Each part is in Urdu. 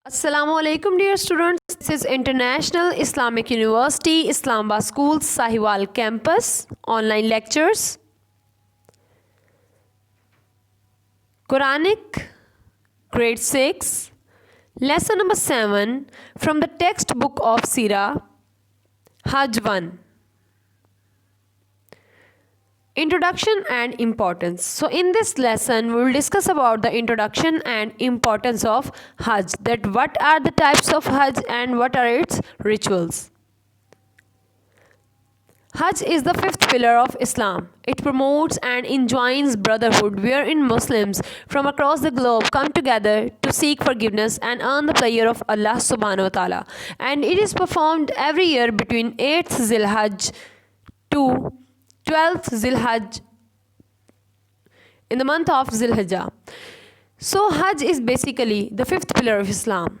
Assalamu alaikum dear students. This is International Islamic University, Islamabad School, Sahiwal campus, online lectures. Quranic, grade 6, lesson number 7 from the textbook of Sirah, Hajj 1. Introduction and importance. So in this lesson we will discuss about the introduction and importance of Hajj, that what are the types of Hajj and what are its rituals. Hajj is the fifth pillar of Islam. It promotes and enjoins brotherhood wherein Muslims from across the globe come together to seek forgiveness and earn the pleasure of Allah subhanahu wa ta'ala. And it is performed every year between 8th Zilhajj to 12th Zilhajj in the month of Zilhijjah. So Hajj is basically the fifth pillar of Islam.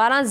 12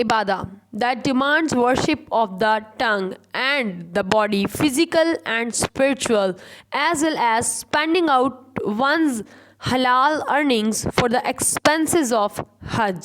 ibadah that demands worship of the tongue and the body, physical and spiritual, as well as spending out one's halal earnings for the expenses of Hajj.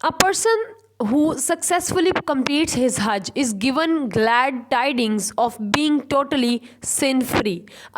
A person who successfully completes his Hajj is given glad tidings of being totally sin free.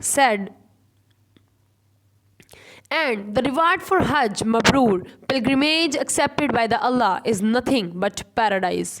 said, and the reward for Hajj Mabrur, pilgrimage accepted by the Allah, is nothing but paradise.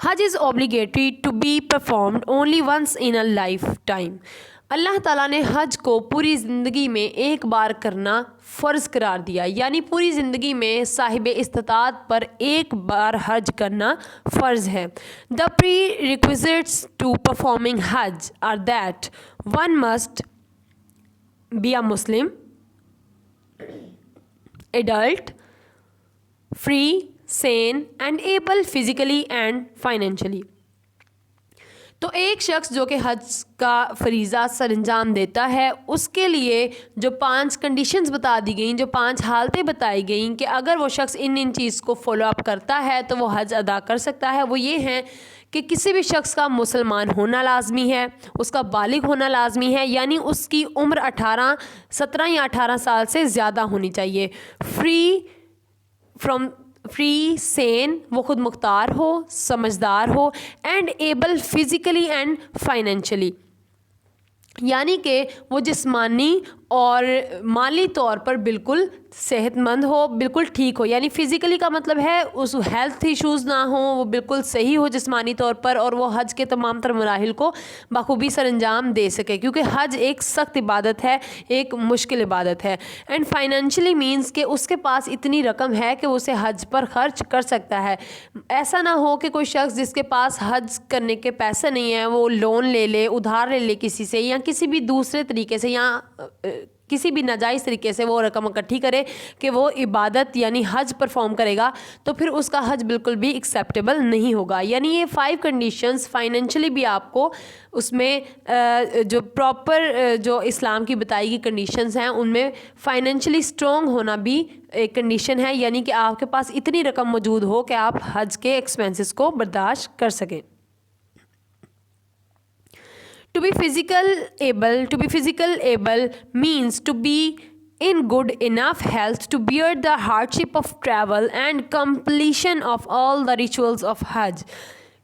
Hajj is obligatory to be performed only once in a lifetime. اللہ تعالیٰ نے حج کو پوری زندگی میں ایک بار کرنا فرض قرار دیا، یعنی پوری زندگی میں صاحب استطاعت پر ایک بار حج کرنا فرض ہے. The prerequisites to performing Hajj are that one must be a Muslim, adult, free, sane and able physically and financially. تو ایک شخص جو کہ حج کا فریضہ سر انجام دیتا ہے، اس کے لیے جو 5 کنڈیشنز بتا دی گئیں، جو 5 حالتیں بتائی گئیں کہ اگر وہ شخص ان چیز کو فالو اپ کرتا ہے تو وہ حج ادا کر سکتا ہے، وہ یہ ہیں کہ کسی بھی شخص کا مسلمان ہونا لازمی ہے، اس کا بالغ ہونا لازمی ہے، یعنی اس کی عمر 17 یا 18 سال سے زیادہ ہونی چاہیے. فری سین، وہ خود مختار ہو، سمجھدار ہو، and able physically and financially, یعنی کہ وہ جسمانی اور مالی طور پر بالکل صحت مند ہو، بالکل ٹھیک ہو. یعنی فزیکلی کا مطلب ہے اس ہیلتھ ایشوز نہ ہوں، وہ بالکل صحیح ہو جسمانی طور پر، اور وہ حج کے تمام تر مراحل کو بخوبی سر انجام دے سکے، کیونکہ حج ایک سخت عبادت ہے، ایک مشکل عبادت ہے. اینڈ فائنینشلی مینس کہ اس کے پاس اتنی رقم ہے کہ وہ اسے حج پر خرچ کر سکتا ہے. ایسا نہ ہو کہ کوئی شخص جس کے پاس حج کرنے کے پیسے نہیں ہیں وہ لون لے لے، ادھار لے لے کسی سے، یا کسی بھی دوسرے طریقے سے، یا کسی بھی ناجائز طریقے سے وہ رقم اکٹھی کرے کہ وہ عبادت یعنی حج پرفارم کرے گا، تو پھر اس کا حج بالکل بھی ایکسیپٹیبل نہیں ہوگا. یعنی یہ 5 کنڈیشنز فائنینشلی بھی آپ کو اس میں جو پراپر جو اسلام کی بتائی گئی کنڈیشنز ہیں ان میں فائنینشلی اسٹرانگ ہونا بھی ایک کنڈیشن ہے، یعنی کہ آپ کے پاس اتنی رقم موجود ہو کہ آپ حج کے ایکسپینسز کو برداشت کر سکیں. To be physical able means to be in good enough health to bear the hardship of travel and completion of all the rituals of Hajj.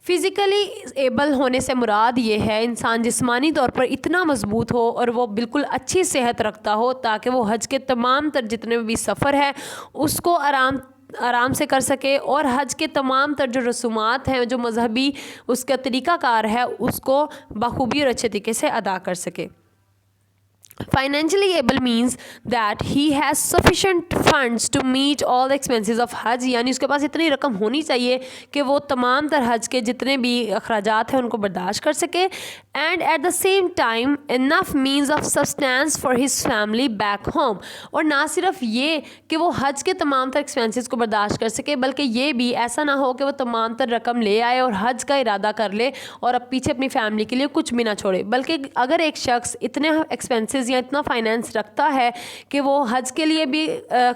Physically able ہونے سے مراد یہ ہے انسان جسمانی طور پر اتنا مضبوط ہو اور وہ بالکل اچھی صحت رکھتا ہو تاکہ وہ حج کے تمام تر جتنے بھی سفر ہے اس کو آرام سے کر سکے، اور حج کے تمام تر جو رسومات ہیں، جو مذہبی اس کا طریقہ کار ہے، اس کو بخوبی اور اچھے طریقے سے ادا کر سکے. Financially able means that he has sufficient funds to meet all the expenses of Hajj. یعنی اس کے پاس اتنی رقم ہونی چاہیے کہ وہ تمام تر حج کے جتنے بھی اخراجات ہیں ان کو برداشت کر سکے. And at the same time enough means of subsistence for his family back home. اور نہ صرف یہ کہ وہ حج کے تمام تر ایکسپینسز کو برداشت کر سکے، بلکہ یہ بھی ایسا نہ ہو کہ وہ تمام تر رقم لے آئے اور حج کا ارادہ کر لے اور اب پیچھے اپنی فیملی کے لیے کچھ بھی نہ چھوڑے. بلکہ اگر ایک شخص اتنے ایکسپینسز یا اتنا فائنینس رکھتا ہے کہ وہ حج کے لیے بھی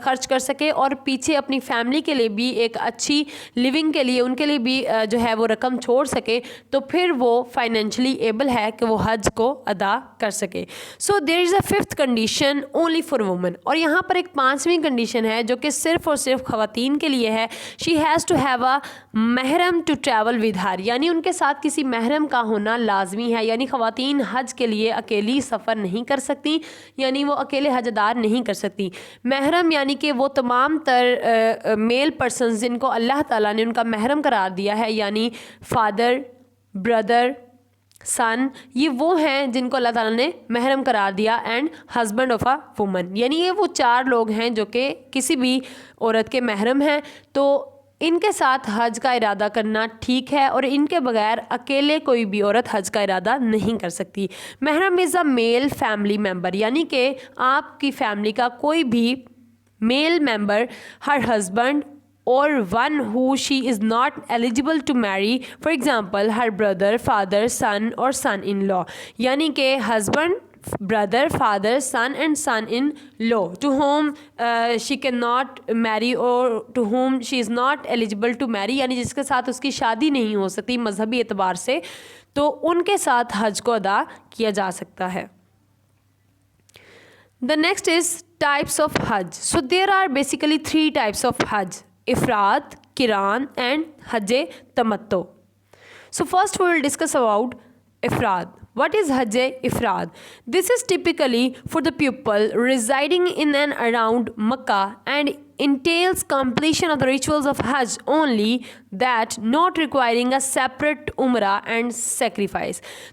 خرچ کر سکے اور پیچھے اپنی فیملی کے لیے بھی ایک اچھی لیونگ کے لیے ان کے لیے بھی جو ہے وہ رقم چھوڑ سکے، تو پھر وہ فائنینشلی ایبل ہے کہ وہ حج کو ادا کر سکے. So there is a 5th condition only for women. اور یہاں پر ایک 5ویں کنڈیشن ہے جو کہ صرف اور صرف خواتین کے لیے ہے. She has to have a محرم ٹو ٹریول ود ہر، یعنی ان کے ساتھ کسی محرم کا ہونا لازمی ہے. یعنی خواتین حج کے لیے اکیلی سفر نہیں کر سکتی، یعنی وہ اکیلے حج ادا نہیں کر سکتی. محرم یعنی کہ وہ تمام تر میل پرسنز جن کو اللہ تعالیٰ نے ان کا محرم قرار دیا ہے، یعنی فادر، بردر، سن، یہ وہ ہیں جن کو اللہ تعالیٰ نے محرم قرار دیا، and husband of a woman, یعنی یہ وہ 4 لوگ ہیں جو کہ کسی بھی عورت کے محرم ہیں. تو ان کے ساتھ حج کا ارادہ کرنا ٹھیک ہے، اور ان کے بغیر اکیلے کوئی بھی عورت حج کا ارادہ نہیں کر سکتی. محرم از اے میل فیملی ممبر، یعنی کہ آپ کی فیملی کا کوئی بھی میل ممبر، ہر husband or one who she is not eligible to marry, for example her brother, father, son or son-in-law. یعنی کہ husband, brother, father, son and son-in-law to whom she cannot marry or to whom she is not eligible to marry، یعنی جس کے ساتھ اس کی شادی نہیں ہو سکتی مذہبی اعتبار سے، تو ان کے ساتھ حج کو ادا کیا جا سکتا ہے. The next is types of Hajj. So there are basically 3 types of Hajj: Ifrad, Qiran and Hajj Tamattu. So first we will discuss about Ifrad. What is Hajj Ifrad? This is typically for the people residing in and around Makkah and entails completion of the rituals of Hajj only, that not requiring a separate umrah and sacrifice.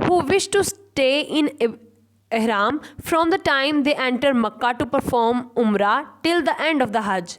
who wish to stay in ihram from the time they enter Makkah to perform umrah till the end of the Hajj।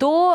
2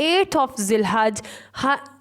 8th of Zilhaj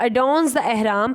adorns the ihram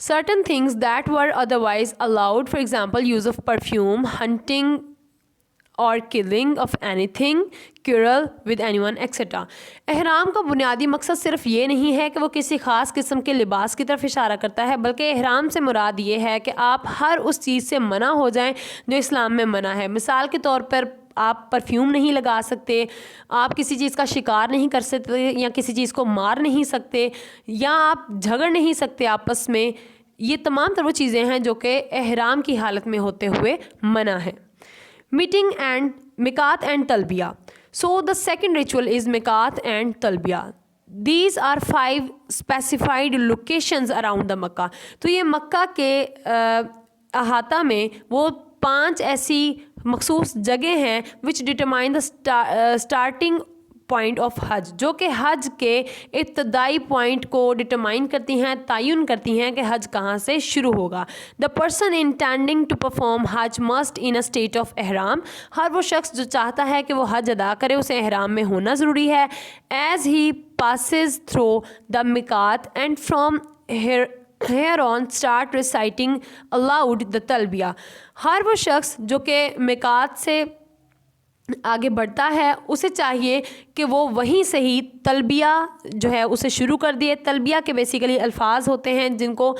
certain things that were otherwise allowed, for example use of perfume, hunting or killing of anything, quarrel with anyone, etc. احرام کا بنیادی مقصد صرف یہ نہیں ہے کہ وہ کسی خاص قسم کے لباس کی طرف اشارہ کرتا ہے، بلکہ احرام سے مراد یہ ہے کہ آپ ہر اس چیز سے منع ہو جائیں جو اسلام میں منع ہے۔ مثال کے طور پر آپ پرفیوم نہیں لگا سکتے، آپ کسی چیز کا شکار نہیں کر سکتے، یا کسی چیز کو مار نہیں سکتے، یا آپ جھگڑ نہیں سکتے آپس میں۔ یہ تمام تر وہ چیزیں ہیں جو کہ احرام کی حالت میں ہوتے ہوئے منع ہے۔ میٹنگ اینڈ میقات اینڈ تلبیہ. So the second ritual is میقات اینڈ تلبیہ. These are 5 specified locations around the Makkah. تو یہ مکہ کے احاطہ میں وہ 5 ایسی مخصوص جگہ ہیں which determine the starting point of Hajj, جو کہ حج کے ابتدائی پوائنٹ کو ڈٹرمائن کرتی ہیں، تعین کرتی ہیں کہ حج کہاں سے شروع ہوگا۔ The person intending to perform حج must in a state of احرام. ہر وہ شخص جو چاہتا ہے کہ وہ حج ادا کرے اسے احرام میں ہونا ضروری ہے. As he passes through the میقات and from here on start reciting aloud the تلبیہ. ہر وہ شخص جو کہ میقات سے آگے بڑھتا ہے اسے چاہیے کہ وہ وہیں سے ہی تلبیہ جو ہے اسے شروع کر دیے۔ تلبیہ کے بیسیکلی الفاظ ہوتے ہیں جن کو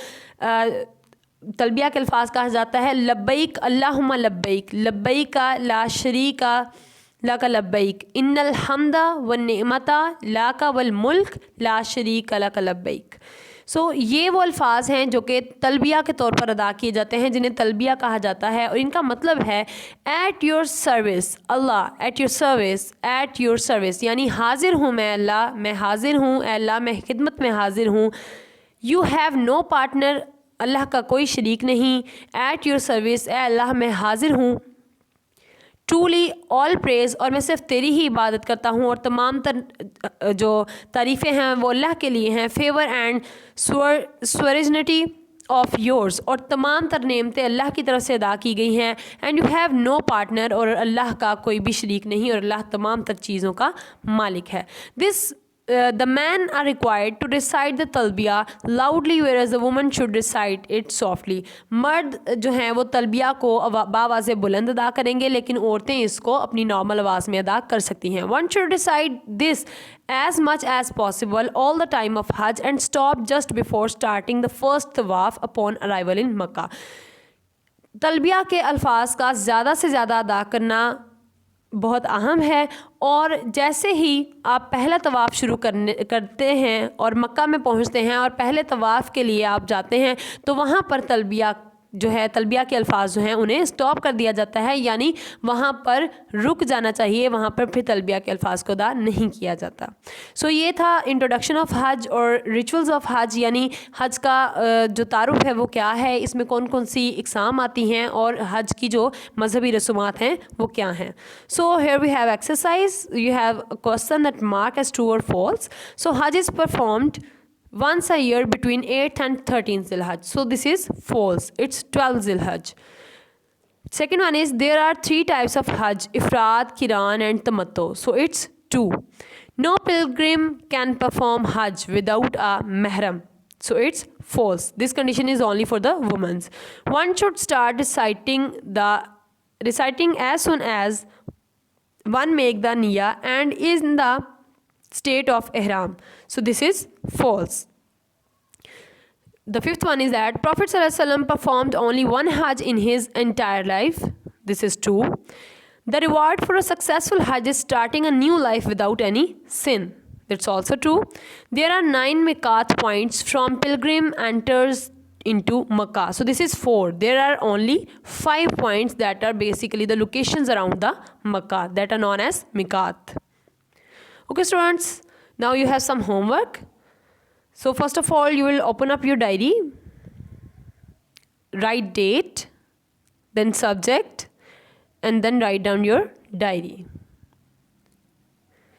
تلبیہ کے الفاظ کہا جاتا ہے لبیک اللہم لبیک، لبیک لا شریک لک لبیک، ان الحمد والنعمت لک والملک لا شریک لک لبیک۔ یہ وہ الفاظ ہیں جو کہ تلبیہ کے طور پر ادا کیے جاتے ہیں، جنہیں تلبیہ کہا جاتا ہے، اور ان کا مطلب ہے at your service Allah, at your service, at your service, یعنی حاضر ہوں میں اللہ، میں حاضر ہوں اے اللہ، میں خدمت میں حاضر ہوں۔ یو ہیو نو پارٹنر، اللہ کا کوئی شریک نہیں، ایٹ یور سروس، اے اللہ میں حاضر ہوں۔ ٹرولی آل پریز، اور میں صرف تیری ہی عبادت کرتا ہوں، اور تمام تر جو تعریفیں ہیں وہ اللہ کے لیے ہیں۔ فیور اینڈ سورجنٹی آف یورس، اور تمام تر نعمتیں اللہ کی طرف سے ادا کی گئی ہیں۔ And you have no partner, اور اللہ کا کوئی بھی شریک نہیں، اور اللہ تمام تر چیزوں کا مالک ہے۔ دس the men are required to recite the talbiya loudly whereas the woman should recite it softly. مرد جو ہیں وہ تلبیہ کو باواز بلند ادا کریں گے، لیکن عورتیں اس کو اپنی نارمل آواز میں ادا کر سکتی ہیں۔ One should recite this as much as possible all the time of Hajj and stop just before starting the first tawaf upon arrival in Makkah. تلبیہ کے الفاظ کا زیادہ سے زیادہ ادا کرنا بہت اہم ہے، اور جیسے ہی آپ پہلا طواف شروع کرتے ہیں اور مکہ میں پہنچتے ہیں اور پہلے طواف کے لیے آپ جاتے ہیں تو وہاں پر تلبیہ جو ہے، تلبیہ کے الفاظ جو ہیں انہیں اسٹاپ کر دیا جاتا ہے، یعنی وہاں پر رک جانا چاہیے، وہاں پر پھر تلبیہ کے الفاظ کو ادا نہیں کیا جاتا۔ یہ تھا انٹروڈکشن آف حج اور ریچولز آف حج، یعنی حج کا جو تعارف ہے وہ کیا ہے، اس میں کون کون سی اقسام آتی ہیں، اور حج کی جو مذہبی رسومات ہیں وہ کیا ہیں۔ Here we have exercise, you have a question that mark as true or false. Hajj is performed once a year between 8th and 13th Zilhaj. This is false. It's 12th Zilhaj. Second one is there are 3 types of Hajj: Ifrad, Qiran and Tamattu. It's 2. No pilgrim can perform Hajj without a mahram. It's false. This condition is only for the women. One should start reciting as soon as one make the niyyah and is in the state of ihram. This is false. The fifth one is that Prophet ﷺ performed only one Hajj in his entire life. This is true. The reward for a successful Hajj is starting a new life without any sin. That's also true. There are 9 miqat points from pilgrim enters into Makkah. This is 4. There are only 5 points that are basically the locations around the Makkah that are known as miqat. Okay students, now you have some homework. First of all, you will open up your diary, write date, then subject, and then write down your diary.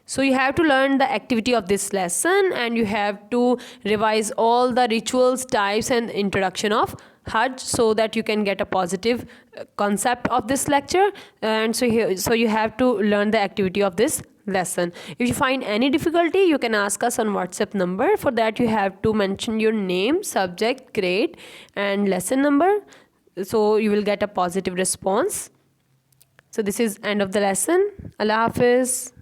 You have to learn the activity of this lesson, and you have to revise all the rituals, types and introduction of Hajj so that you can get a positive concept of this lecture. And so you have to learn the activity of this lesson. If you find any difficulty, you can ask us on WhatsApp number. For that you have to mention your name, subject, grade and lesson number, so you will get a positive response. So this is end of the lesson. Allah Hafiz.